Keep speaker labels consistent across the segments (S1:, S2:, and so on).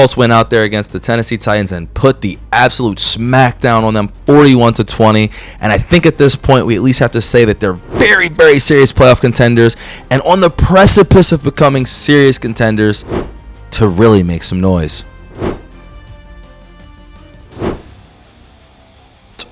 S1: Colts went out there against the Tennessee Titans and put the absolute smackdown on them, 41-20. And I think at this point, we at least have to say that they're very, very serious playoff contenders and on the precipice of becoming serious contenders to really make some noise.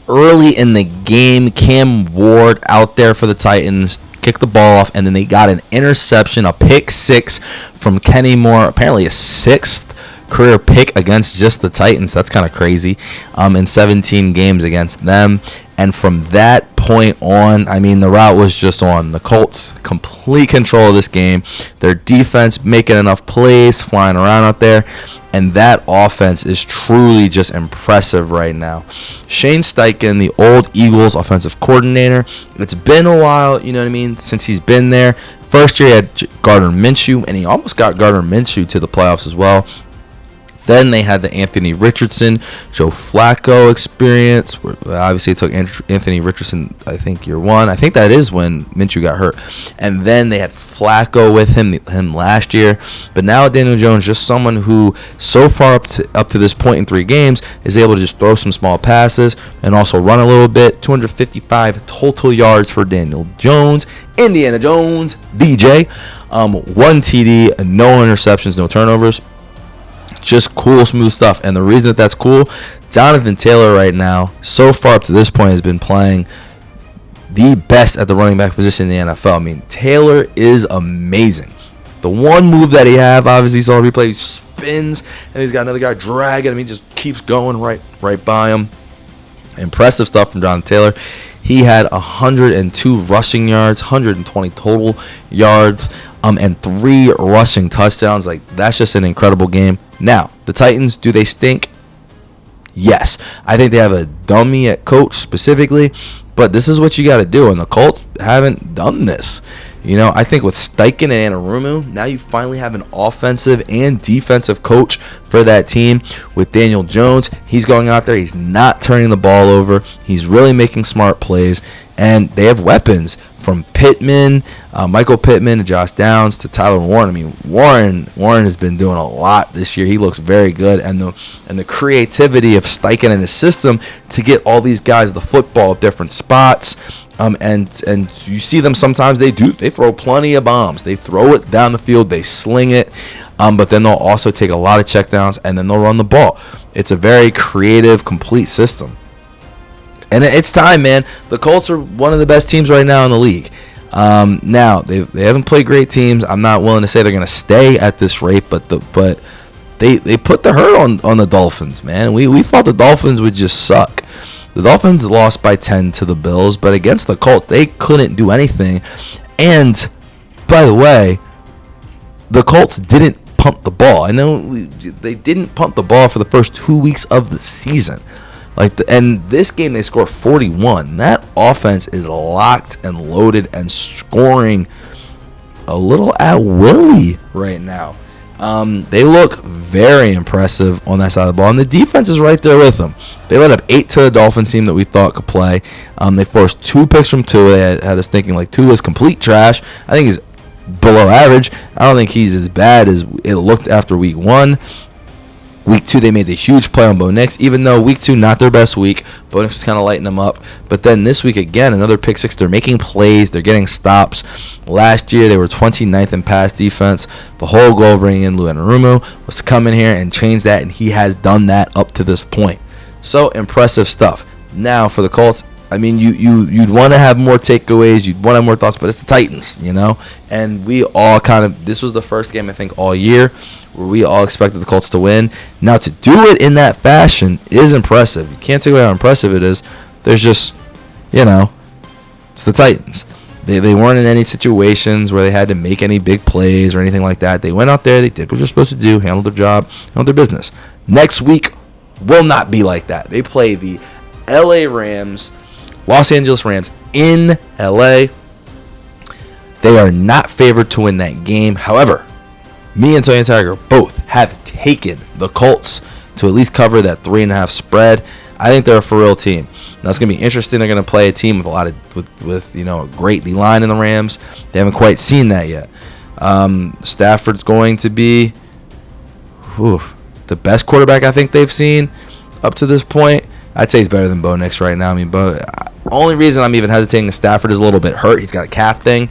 S1: Early in the game, Cam Ward out there for the Titans kicked the ball off, and then they got an interception, a pick six from Kenny Moore, apparently a sixth career pick against just the Titans. That's kind of crazy. In 17 games against them. And from that point on, I mean, the route was just on. The Colts complete control of this game. Their defense making enough plays, flying around out there. And that offense is truly just impressive right now. Shane Steichen, the old Eagles offensive coordinator. It's been a while, you know what I mean, since he's been there. First year he had Gardner Minshew, and he almost got Gardner Minshew to the playoffs as well. Then they had the Anthony Richardson, Joe Flacco experience. Obviously, it took Anthony Richardson, I think, year one. I think that is when Minshew got hurt. And then they had Flacco with him last year. But now Daniel Jones, just someone who so far up to this point in 3 games is able to just throw some small passes and also run a little bit. 255 total yards for Daniel Jones. Indiana Jones, DJ. 1 TD, no interceptions, no turnovers. Just cool, smooth stuff. And the reason that that's cool, Johnathon Taylor right now, so far up to this point, has been playing the best at the running back position in the NFL. I mean, Taylor is amazing. The one move that he have, obviously, you saw the replay, he spins, and he's got another guy dragging him. He just keeps going right by him. Impressive stuff from Johnathon Taylor. He had 102 rushing yards, 120 total yards, and 3 rushing touchdowns. Like, that's just an incredible game. Now, the Titans, do they stink? Yes. I think they have a dummy at coach specifically, but this is what you got to do, and the Colts haven't done this. You know, I think with Steichen and Anarumu, now you finally have an offensive and defensive coach for that team. With Daniel Jones, he's going out there, he's not turning the ball over, he's really making smart plays, and they have weapons from Pittman, Michael Pittman, to Josh Downs, to Tyler Warren. I mean, Warren has been doing a lot this year. He looks very good, and the creativity of Steichen and his system to get all these guys the football at different spots. And you see them sometimes they throw plenty of bombs. They throw it down the field, they sling it, but then they'll also take a lot of checkdowns and then they'll run the ball. It's a very creative, complete system. And it's time, man. The Colts are one of the best teams right now in the league. Now they haven't played great teams. I'm not willing to say they're going to stay at this rate, but they put the hurt on the Dolphins, man. We thought the Dolphins would just suck. The Dolphins lost by 10 to the Bills, but against the Colts, they couldn't do anything. And, by the way, the Colts didn't punt the ball. I know they didn't punt the ball for the first 2 weeks of the season. And this game, they scored 41. That offense is locked and loaded and scoring a little at willy right now. They look very impressive on that side of the ball, and the defense is right there with them. They let up 8 to the Dolphins team that we thought could play. They forced 2 picks from Tua. They had us thinking like Tua is complete trash. I think he's below average. I don't think he's as bad as it looked after week 1. Week 2, they made the huge play on Bo Nix, even though week 2, not their best week. Bo Nix was kind of lighting them up. But then this week, again, another pick 6. They're making plays. They're getting stops. Last year, they were 29th in pass defense. The whole goal of bringing in Lou Anarumu was to come in here and change that, and he has done that up to this point. So, impressive stuff. Now, for the Colts, I mean, you'd want to have more takeaways. You'd want to have more thoughts, but it's the Titans, you know? And we all this was the first game, I think, all year where we all expected the Colts to win. Now, to do it in that fashion is impressive. You can't take away how impressive it is. There's just, it's the Titans. They weren't in any situations where they had to make any big plays or anything like that. They went out there, they did what they're supposed to do, handled their job, handled their business. Next week will not be like that. They play the Los Angeles Rams in LA. They are not favored to win that game. However, me and Tony and Tiger both have taken the Colts to at least cover that 3.5 spread. I think they're a for real team. Now it's gonna be interesting. They're gonna play a team with a great D line in the Rams. They haven't quite seen that yet. Stafford's going to be, the best quarterback I think they've seen up to this point. I'd say he's better than Bo Nix right now. I mean, only reason I'm even hesitating is Stafford is a little bit hurt. He's got a calf thing,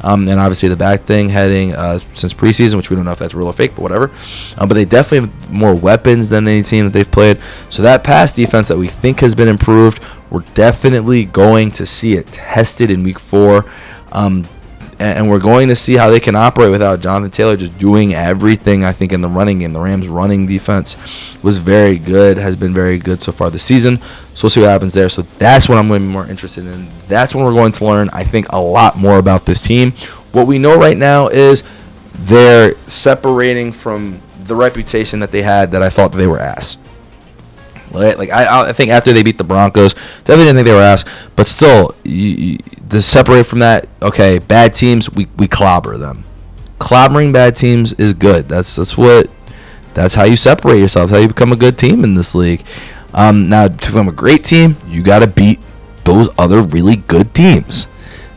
S1: and obviously the back thing heading since preseason, which we don't know if that's real or fake, but whatever. But they definitely have more weapons than any team that they've played. So that pass defense that we think has been improved, we're definitely going to see it tested in Week 4. And we're going to see how they can operate without Johnathon Taylor just doing everything, I think, in the running game. The Rams' running defense was very good, has been very good so far this season. So we'll see what happens there. So that's what I'm going to be more interested in. That's when we're going to learn, I think, a lot more about this team. What we know right now is they're separating from the reputation that they had that I thought that they were ass. Right? Like I think after they beat the Broncos, definitely didn't think they were ass, but still, to separate from that, okay, bad teams, we clobber them. Clobbering bad teams is good. That's how you separate yourself. That's how you become a good team in this league. Now, to become a great team, you got to beat those other really good teams.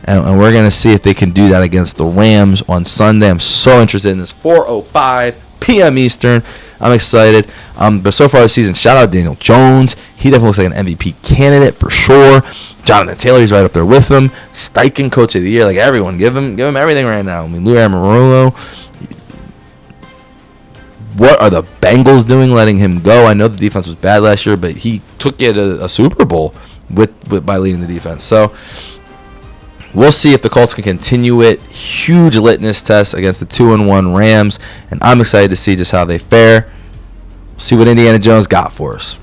S1: And we're going to see if they can do that against the Rams on Sunday. I'm so interested in this. 4:05 p.m. Eastern. I'm excited. But so far this season, shout out Daniel Jones. He definitely looks like an MVP candidate for sure. Johnathon Taylor, he's right up there with him. Steichen, Coach of the Year. Like everyone, give him everything right now. I mean, Lou Anarumo. What are the Bengals doing letting him go? I know the defense was bad last year, but he took you to a Super Bowl by leading the defense. So we'll see if the Colts can continue it. Huge litmus test against the 2-1 Rams, and I'm excited to see just how they fare. See what Indiana Jones got for us.